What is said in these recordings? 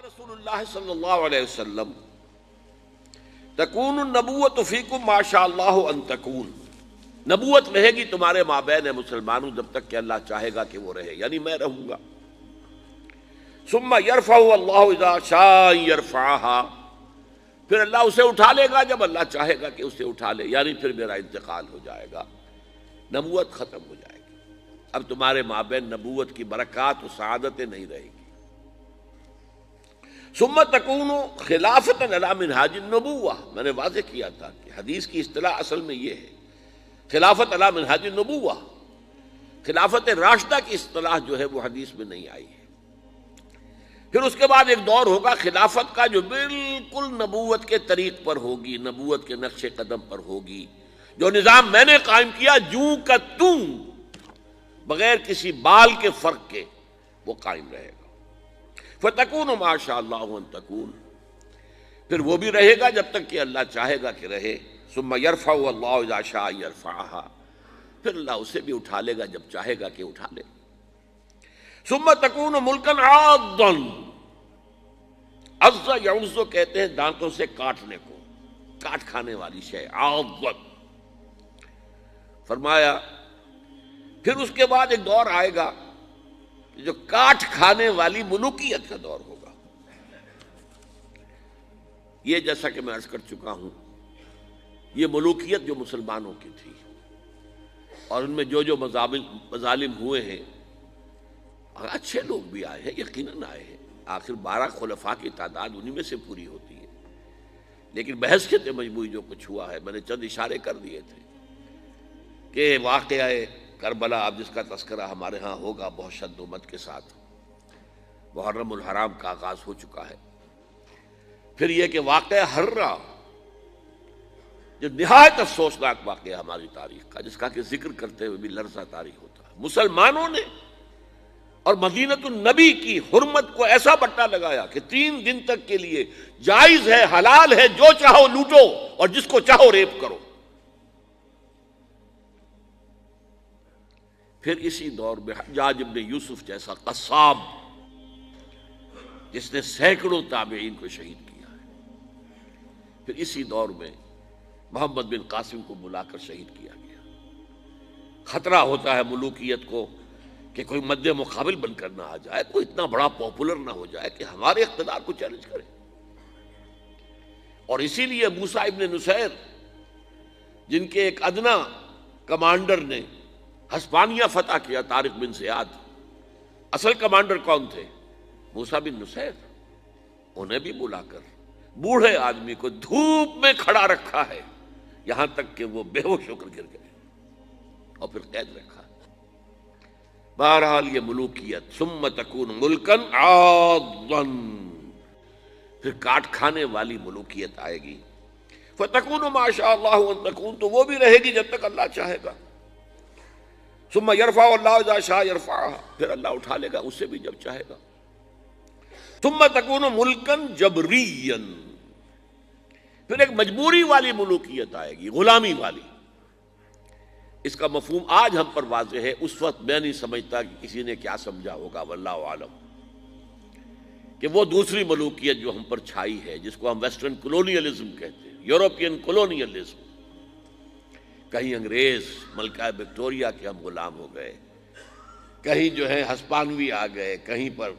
رسول اللہ صلی اللہ علیہ وسلم تکون النبوۃ فیکم ما شاء اللہ ان تکون، نبوت رہے گی تمہارے مابین مسلمانوں جب تک کہ اللہ چاہے گا کہ وہ رہے، یعنی میں رہوں گا۔ ثم یرفع اللہ اذا شاء یرفعها، پھر اللہ اسے اٹھا لے گا جب اللہ چاہے گا کہ اسے اٹھا لے، یعنی پھر میرا انتقال ہو جائے گا، نبوت ختم ہو جائے گی، اب تمہارے مابین نبوت کی برکات و سعادتیں نہیں رہے گی۔ ثم تکون خلافۃ علی منہاج النبوہ، میں نے واضح کیا تھا کہ حدیث کی اصطلاح اصل میں یہ ہے، خلافت علی منہاج النبوہ، خلافت راشدہ کی اصطلاح جو ہے وہ حدیث میں نہیں آئی ہے۔ پھر اس کے بعد ایک دور ہوگا خلافت کا جو بالکل نبوت کے طریق پر ہوگی، نبوت کے نقش قدم پر ہوگی، جو نظام میں نے قائم کیا جوں کا توں، بغیر کسی بال کے فرق کے وہ قائم رہے گا۔ فَتَكُونُ مَا شَاءَ اللَّهُ أَن تَكُونَ، پھر وہ بھی رہے گا جب تک کہ اللہ چاہے گا کہ رہے۔ ثُمَّ يَرْفَعُ اللَّهُ إِذَا شَاءَ يَرْفَعَهَا، پھر اللہ اسے بھی اٹھا لے گا جب چاہے گا کہ اٹھا لے۔ ثُمَّ تَكُونُ مُلْكًا عَاضًا، عَضَّ يَعُضُّ کہتے ہیں دانتوں سے کاٹنے کو، کاٹ کھانے والی شے، عَاضًا۔ فرمایا پھر اس کے بعد ایک دور آئے گا جو کاٹ کھانے والی ملوکیت کا دور ہوگا۔ یہ جیسا کہ میں عرض کر چکا ہوں، یہ ملوکیت جو مسلمانوں کی تھی اور ان میں جو جو مظالم ہوئے ہیں، اچھے لوگ بھی آئے ہیں، یقیناً آئے ہیں، آخر 12 خلفاء کی تعداد انہی میں سے پوری ہوتی ہے، لیکن بحثیت مجموعی جو کچھ ہوا ہے میں نے چند اشارے کر دیے تھے کہ واقعہ کربلا اب جس کا تذکرہ ہمارے ہاں ہوگا بہت شد و مد کے ساتھ، محرم الحرام کا آغاز ہو چکا ہے۔ پھر یہ کہ واقعہ ہررا جو نہایت افسوسناک واقعہ ہماری تاریخ کا، جس کا کہ ذکر کرتے ہوئے بھی لرزہ طاری ہوتا ہے، مسلمانوں نے اور مدینۃ النبی کی حرمت کو ایسا بٹا لگایا کہ 3 دن تک کے لیے جائز ہے، حلال ہے، جو چاہو لوٹو اور جس کو چاہو ریپ کرو۔ پھر اسی دور میں حجاج ابن یوسف جیسا قصاب جس نے سینکڑوں تابعین کو شہید کیا ہے، پھر اسی دور میں محمد بن قاسم کو بلا کر شہید کیا گیا۔ خطرہ ہوتا ہے ملوکیت کو کہ کوئی مد مقابل بن کر نہ آ جائے، کوئی اتنا بڑا پاپولر نہ ہو جائے کہ ہمارے اقتدار کو چیلنج کرے، اور اسی لیے موسیٰ ابن نصیر جن کے ایک ادنا کمانڈر نے ہسپانیہ فتح کیا، طارق بن زیاد، اصل کمانڈر کون تھے؟ موسیٰ بن نصیر، انہیں بھی بلا کر بوڑھے آدمی کو دھوپ میں کھڑا رکھا ہے یہاں تک کہ وہ بے ہوش ہو کر گر گئے اور پھر قید رکھا۔ بہرحال یہ ملوکیت، ثم تکون ملکن عاضا، پھر کاٹ کھانے والی ملوکیت آئے گی۔ فتکون ما شاء اللہ ان تکون، تو وہ بھی رہے گی جب تک اللہ چاہے گا۔ ثم یرفع اللہ اذا شاء یرفعها، پھر اللہ اٹھا لے گا اسے بھی جب چاہے گا۔ ثم تکون ملکن جبریا، پھر ایک مجبوری والی ملوکیت آئے گی، غلامی والی۔ اس کا مفہوم آج ہم پر واضح ہے، اس وقت میں نہیں سمجھتا کہ کسی نے کیا سمجھا ہوگا، واللہ عالم، کہ وہ دوسری ملوکیت جو ہم پر چھائی ہے، جس کو ہم ویسٹرن کولونیلزم کہتے ہیں، یورپین کولونیلزم، کہیں انگریز ملکہ وکٹوریہ کے ہم غلام ہو گئے، کہیں جو ہے ہسپانوی آ گئے، کہیں پر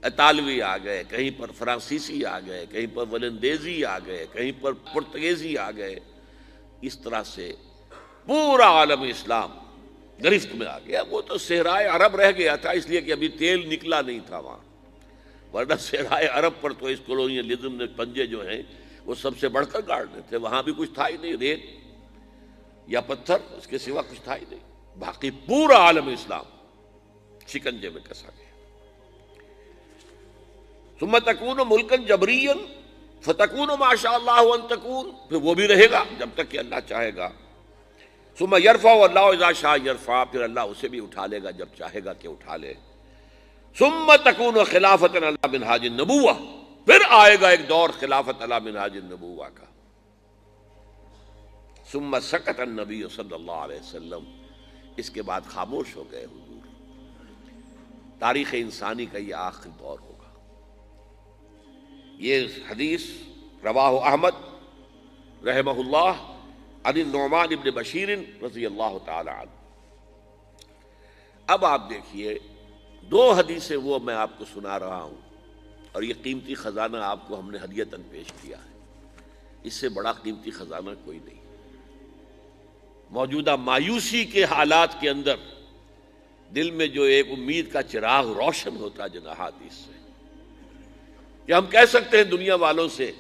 اطالوی آ گئے، کہیں پر فرانسیسی آ گئے، کہیں پر ولندیزی آ گئے، کہیں پر پرتگیزی آ گئے، اس طرح سے پورا عالم اسلام گرفت میں آ گیا۔ وہ تو صحرائے عرب رہ گیا تھا اس لیے کہ ابھی تیل نکلا نہیں تھا وہاں، ورنہ صحرائے عرب پر تو اس کولونیلزم نے پنجے جو ہیں وہ سب سے بڑھ کر گاڑنے تھے، وہاں بھی کچھ تھا ہی نہیں، ریت یا پتھر، اس کے سوا کچھ تھا ہی نہیں، باقی پورا عالم اسلام شکنجے میں کسا گیا۔ ثم تکون ملکن جبریا فتکون ما شاء اللہ ان تکون، پھر وہ بھی رہے گا جب تک کہ اللہ چاہے گا۔ ثم یرفع اللہ اذا شاء یرفع، پھر اللہ اسے بھی اٹھا لے گا جب چاہے گا کہ اٹھا لے۔ ثم تکون خلافۃ علی منہاج النبوہ، پھر آئے گا ایک دور خلافت علی منہاج النبوہ کا۔ ثم سکت النبی صلی اللہ علیہ وسلم، اس کے بعد خاموش ہو گئے حضور۔ تاریخ انسانی کا یہ آخری دور ہوگا، یہ حدیث رواہ احمد رحمہ اللہ عن النعمان ابن بشیر رضی اللہ تعالی عنہ۔ اب آپ دیکھیے دو حدیثیں وہ میں آپ کو سنا رہا ہوں، اور یہ قیمتی خزانہ آپ کو ہم نے ہدیتاً پیش کیا ہے، اس سے بڑا قیمتی خزانہ کوئی نہیں۔ موجودہ مایوسی کے حالات کے اندر دل میں جو ایک امید کا چراغ روشن ہوتا جناح حدیث سے، کہ ہم کہہ سکتے ہیں دنیا والوں سے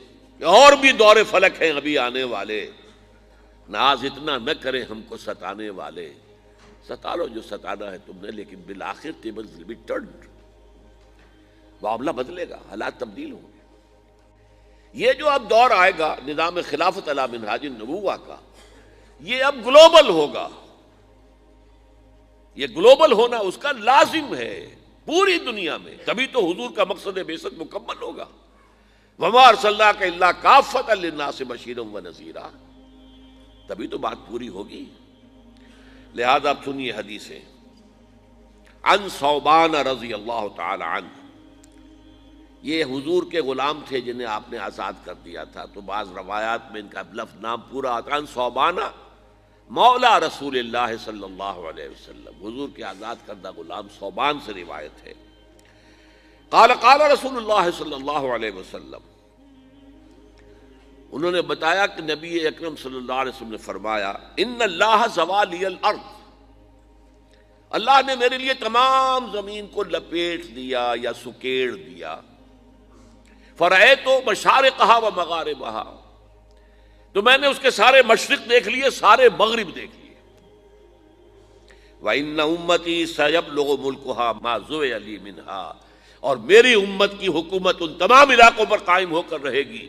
کہ اور بھی دور فلک ہیں ابھی آنے والے، ناز اتنا نہ کریں ہم کو ستانے والے، ستا لو جو ستانا ہے تم نے، لیکن بالآخر ٹیبل ول بی ٹرنڈ، معاملہ بدلے گا، حالات تبدیل ہوں گے۔ یہ جو اب دور آئے گا نظام خلافت علی منہاج النبوہ کا، یہ اب گلوبل ہوگا، یہ گلوبل ہونا اس کا لازم ہے پوری دنیا میں، تبھی تو حضور کا مقصد بعثت مکمل ہوگا۔ وما ارسلناک الا کافۃ للناس بشیرا ونذیرا، تبھی تو بات پوری ہوگی۔ لہذا اب سنیے حدیثیں۔ عن ثوبان رضی اللہ تعالی عنہ، یہ حضور کے غلام تھے جنہیں آپ نے آزاد کر دیا تھا، تو بعض روایات میں ان کا لفظ نام پورا آتا ہے۔ عن ثوبان مولا رسول اللہ صلی اللہ علیہ وسلم، حضور کے آزاد کردہ غلام ثوبان سے روایت ہے۔ قال قال رسول اللہ صلی اللہ علیہ وسلم، انہوں نے بتایا کہ نبی اکرم صلی اللہ علیہ وسلم نے فرمایا، ان اللہ زوالی الارض، اللہ نے میرے لیے تمام زمین کو لپیٹ دیا یا سکیڑ دیا، فرأیت مشارقہا و مغاربہا، تو میں نے اس کے سارے مشرق دیکھ لیے، سارے مغرب دیکھ لیے۔ وَإِنَّ أُمَّتِي سَيَبْلُغُ مُلْكُهَا مَا زُوِيَ لِي مِنْهَا، اور میری امت کی حکومت ان تمام علاقوں پر قائم ہو کر رہے گی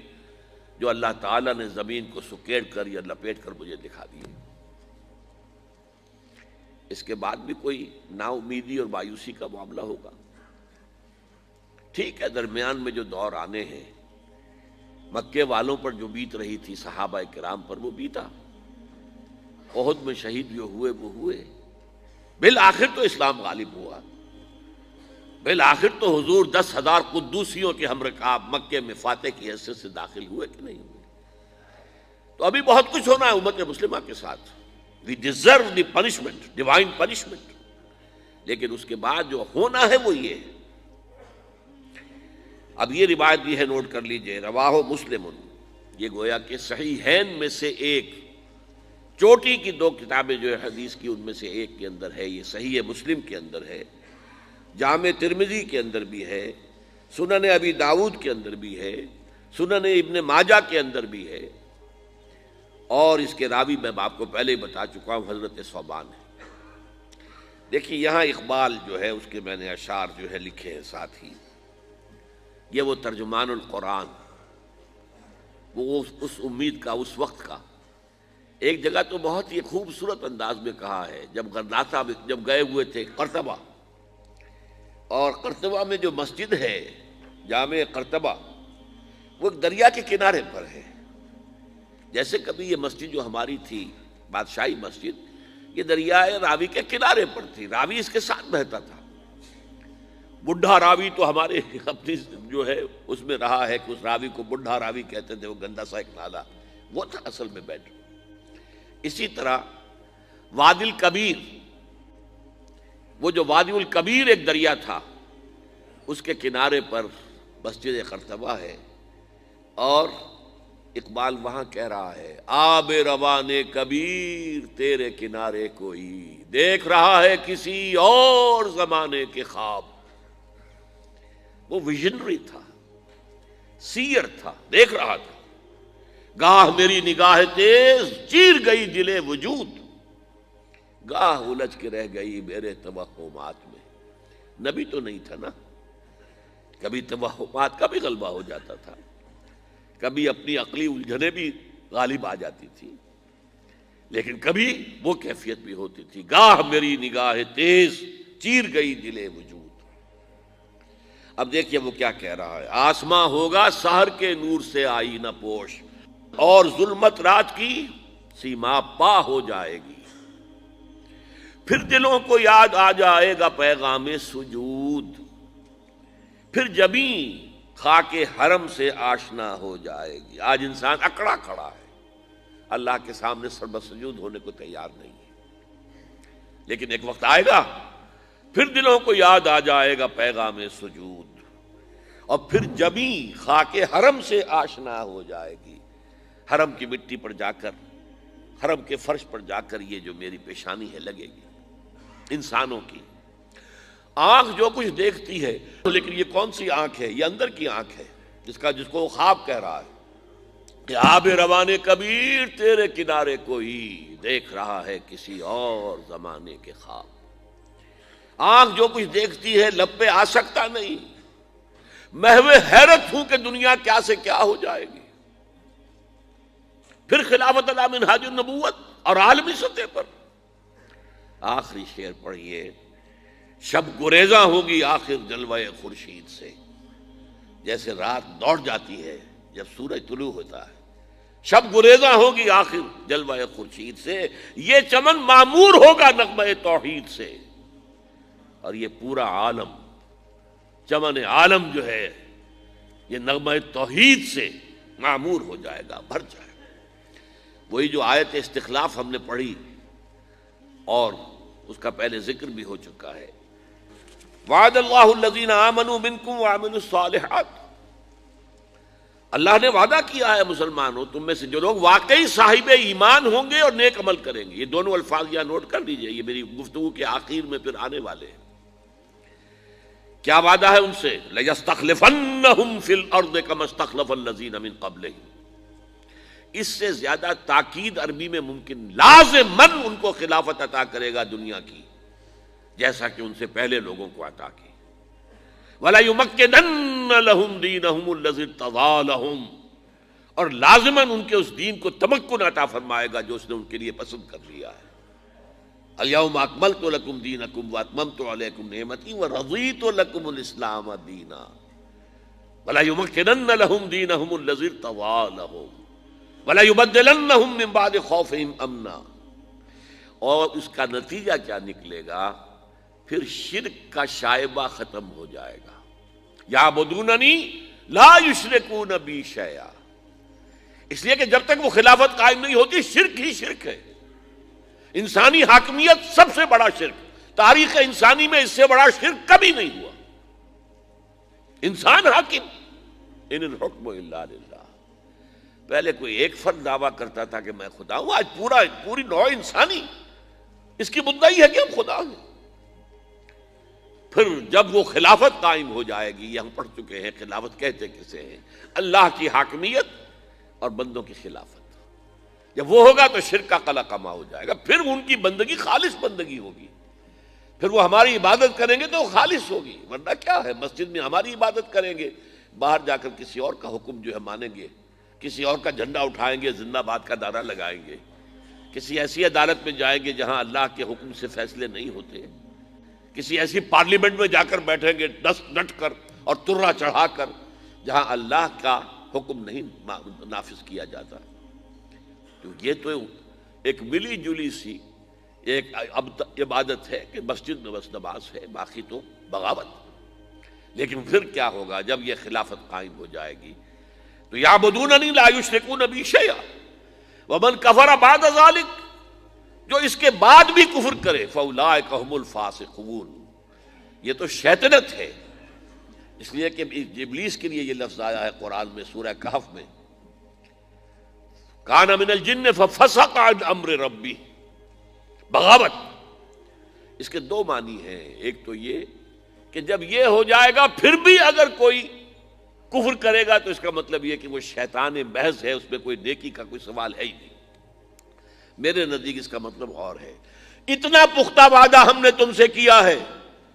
جو اللہ تعالیٰ نے زمین کو سکیڑ کر یا لپیٹ کر مجھے دکھا دیے۔ اس کے بعد بھی کوئی نا امیدی اور مایوسی کا معاملہ ہوگا؟ ٹھیک ہے، درمیان میں جو دور آنے ہیں، مکے والوں پر جو بیت رہی تھی صحابہ کرام پر وہ بیتا، احد میں شہید جو ہوئے وہ ہوئے، بالآخر تو اسلام غالب ہوا، بالآخر تو حضور 10,000 قدوسیوں کے ہم رکاب مکے میں فاتح کی حیثیت سے داخل ہوئے کہ نہیں ہوئے؟ تو ابھی بہت کچھ ہونا ہے امت مسلمہ کے ساتھ۔ We deserve the punishment, divine punishment, لیکن اس کے بعد جو ہونا ہے وہ یہ ہے۔ اب یہ روایت بھی ہے، نوٹ کر لیجئے، رواہ مسلم، یہ گویا کہ صحیحین میں سے ایک، چوٹی کی دو کتابیں جو ہے حدیث کی ان میں سے ایک کے اندر ہے، یہ صحیح مسلم کے اندر ہے، جامع ترمذی کے اندر بھی ہے، سنن ابی داؤد کے اندر بھی ہے، سنن ابن ماجہ کے اندر بھی ہے، اور اس کے راوی میں آپ کو پہلے ہی بتا چکا ہوں حضرت ثوبان ہے۔ دیکھیے یہاں اقبال جو ہے اس کے میں نے اشعار جو ہے لکھے ہیں ساتھ ہی، یہ وہ ترجمان القرآن، وہ اس امید کا، اس وقت کا، ایک جگہ تو بہت ہی خوبصورت انداز میں کہا ہے، جب غرناطہ میں جب گئے ہوئے تھے قرطبہ، اور قرطبہ میں جو مسجد ہے جامع قرطبہ، وہ ایک دریا کے کنارے پر ہے۔ جیسے کبھی یہ مسجد جو ہماری تھی بادشاہی مسجد، یہ دریائے راوی کے کنارے پر تھی، راوی اس کے ساتھ بہتا تھا۔ بڈھا راوی تو ہمارے اپنی جو ہے اس میں رہا ہے کہ اس راوی کو بڈھا راوی کہتے تھے، وہ گندا سا ایک نالا، وہ تھا اصل میں بیٹھ۔ اسی طرح وادی الکبیر، وہ جو وادی الکبیر ایک دریا تھا، اس کے کنارے پر مسجد قرطبہ ہے، اور اقبال وہاں کہہ رہا ہے، آب روان کبیر تیرے کنارے کوئی دیکھ رہا ہے کسی اور زمانے کے خواب۔ وہ ویژنری تھا، سیر تھا، دیکھ رہا تھا۔ گاہ میری نگاہ تیز چیر گئی دل وجود، گاہ الجھ کے رہ گئی میرے توہمات میں۔ نبی تو نہیں تھا نا، کبھی توہمات کا بھی غلبہ ہو جاتا تھا، کبھی اپنی عقلی الجھنیں بھی غالب آ جاتی تھی، لیکن کبھی وہ کیفیت بھی ہوتی تھی، گاہ میری نگاہ تیز چیر گئی دل وجود۔ اب دیکھیے وہ کیا کہہ رہا ہے، آسماں ہوگا سحر کے نور سے آئینہ پوش، اور ظلمت رات کی سیما پا ہو جائے گی، پھر دلوں کو یاد آ جائے گا پیغام سجود، پھر جبیں خاک حرم سے آشنا ہو جائے گی۔ آج انسان اکڑا کھڑا ہے، اللہ کے سامنے سربسجود ہونے کو تیار نہیں ہے، لیکن ایک وقت آئے گا پھر دلوں کو یاد آ جائے گا پیغام سجود، اور پھر جبھی خاک حرم سے آشنا ہو جائے گی، حرم کی مٹی پر جا کر، حرم کے فرش پر جا کر یہ جو میری پیشانی ہے لگے گی۔ انسانوں کی آنکھ جو کچھ دیکھتی ہے، لیکن یہ کون سی آنکھ ہے؟ یہ اندر کی آنکھ ہے، جس کو وہ خواب کہہ رہا ہے کہ آب روانے کبیر تیرے کنارے کوئی دیکھ رہا ہے کسی اور زمانے کے خواب۔ آنکھ جو کچھ دیکھتی ہے لب پہ آ سکتا نہیں، محو حیرت ہوں کہ دنیا کیا سے کیا ہو جائے گی۔ پھر خلافت علی منہاج النبوت اور عالمی سطح پر آخری شعر پڑھیے، شب گریزاں ہوگی آخر جلوہ خورشید سے، جیسے رات دوڑ جاتی ہے جب سورج طلوع ہوتا ہے، شب گریزاں ہوگی آخر جلوہ خورشید سے، یہ چمن معمور ہوگا نغمہ توحید سے، اور یہ پورا عالم، چمن عالم جو ہے یہ نغمہ توحید سے معمور ہو جائے گا، بھر جائے گا۔ وہی جو آیت استخلاف ہم نے پڑھی اور اس کا پہلے ذکر بھی ہو چکا ہے، وعد اللہ الذین آمنوا منکم وعملوا الصالحات، اللہ نے وعدہ کیا ہے مسلمانوں تم میں سے جو لوگ واقعی صاحب ایمان ہوں گے اور نیک عمل کریں گے۔ یہ دونوں الفاظ یہاں نوٹ کر لیجئے، یہ میری گفتگو کے آخر میں پھر آنے والے ہیں۔ کیا وعدہ ہے ان سے؟ لَيَسْتَخْلِفَنَّهُمْ فِي الْأَرْضِ كَمَا اسْتَخْلَفَ الَّذِينَ مِن قَبْلِهِمْ، اس سے زیادہ تاکید عربی میں ممکن، لازماً ان کو خلافت عطا کرے گا دنیا کی، جیسا کہ ان سے پہلے لوگوں کو عطا کی۔ وَلَا يُمَكِّنَنَّ لَهُمْ دِينَهُمُ الَّذِي ارْتَضَىٰ لَهُمْ، اور لازماً ان کے اس دین کو تمکن عطا فرمائے گا جو اس نے ان کے لیے پسند کر لیا ہے۔ اليوم اکملت لکم دینکم واتممت علیکم نعمتی ورضیت لکم الاسلام دینا ولا یمکنن لهم دینہم الذی ارتضیٰ لهم ولا یبدلنہم من بعد خوفہم امنا۔ اور اس کا نتیجہ کیا نکلے گا؟ پھر شرک کا شائبہ ختم ہو جائے گا۔ یعبدوننی لا یشرکون بی شیئا، اس لیے کہ جب تک وہ خلافت قائم نہیں ہوتی شرک ہی شرک ہے۔ انسانی حاکمیت سب سے بڑا شرک، تاریخ انسانی میں اس سے بڑا شرک کبھی نہیں ہوا۔ انسان حاکم، ان الحکم الا للہ۔ پہلے کوئی ایک فرد دعویٰ کرتا تھا کہ میں خدا ہوں، آج پوری نوع انسانی اس کی مدعی ہے کہ ہم خدا ہیں۔ پھر جب وہ خلافت قائم ہو جائے گی، یہ ہم پڑھ چکے ہیں خلافت کہتے کسے ہیں، اللہ کی حاکمیت اور بندوں کی خلافت۔ جب وہ ہوگا تو شرک کا قلع کما ہو جائے گا، پھر ان کی بندگی خالص بندگی ہوگی، پھر وہ ہماری عبادت کریں گے تو وہ خالص ہوگی۔ ورنہ کیا ہے، مسجد میں ہماری عبادت کریں گے، باہر جا کر کسی اور کا حکم جو ہے مانیں گے، کسی اور کا جھنڈا اٹھائیں گے، زندہ باد کا نعرہ لگائیں گے، کسی ایسی عدالت میں جائیں گے جہاں اللہ کے حکم سے فیصلے نہیں ہوتے، کسی ایسی پارلیمنٹ میں جا کر بیٹھیں گے ڈٹ کر اور ترا چڑھا کر جہاں اللہ کا حکم نہیں نافذ کیا جاتا۔ تو یہ تو ایک ملی جلی سی ایک عبادت ہے کہ مسجد میں بس نماز ہے، باقی تو بغاوت۔ لیکن پھر کیا ہوگا جب یہ خلافت قائم ہو جائے گی؟ تو یعبدوننی لا یشرکون بی شیئا ومن کفر بعد ذلک، جو اس کے بعد بھی کفر کرے فاولئک هم الفاسقون، یہ تو شیطنت ہے۔ اس لیے کہ ابلیس کے لیے یہ لفظ آیا ہے قرآن میں سورہ کہف میں، کان من الجن ففسق عن امر ربی، بغاوت۔ اس کے دو معنی ہیں، ایک تو یہ کہ جب یہ ہو جائے گا پھر بھی اگر کوئی کفر کرے گا تو اس کا مطلب یہ کہ وہ شیطان محض ہے، اس میں کوئی نیکی کا کوئی سوال ہے ہی نہیں۔ میرے نزدیک اس کا مطلب اور ہے، اتنا پختہ وعدہ ہم نے تم سے کیا ہے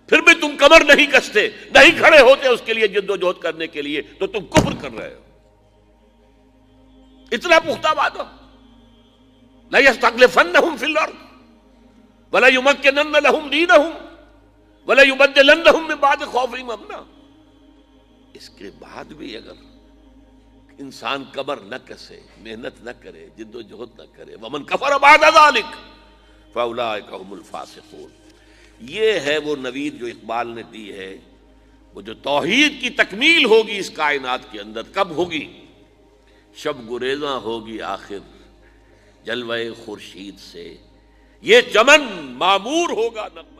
پھر بھی تم کمر نہیں کستے، نہیں کھڑے ہوتے اس کے لیے جد و جہد کرنے کے لیے، تو تم کفر کر رہے ہو۔ اتنا پختہ وعدہ، لَيَسْتَخْلِفَنَّهُمْ فِي الْأَرْضِ وَلَا يُمَكِّنَنَّ لَهُمْ دِينَهُمْ وَلَا يُبَدِّلَنَّهُمْ مِن بَعْدِ خَوْفِهِمْ أَمْنًا۔ اس کے بعد بھی اگر انسان کمر نہ کسے، محنت نہ کرے، جد و جہد نہ کرے، وَمَن كَفَرَ بَعْدَ ذَلِكَ فَأُولَٰئِكَ هُمُ الْفَاسِقُونَ، یہ ہے وہ نوید جو اقبال نے دی ہے وہ جو توحید کی تکمیل ہوگی اس کائنات کے اندر کب ہوگی؟ شب گریزاں ہوگی آخر جلوہ خورشید سے، یہ چمن معمور ہوگا نغمہ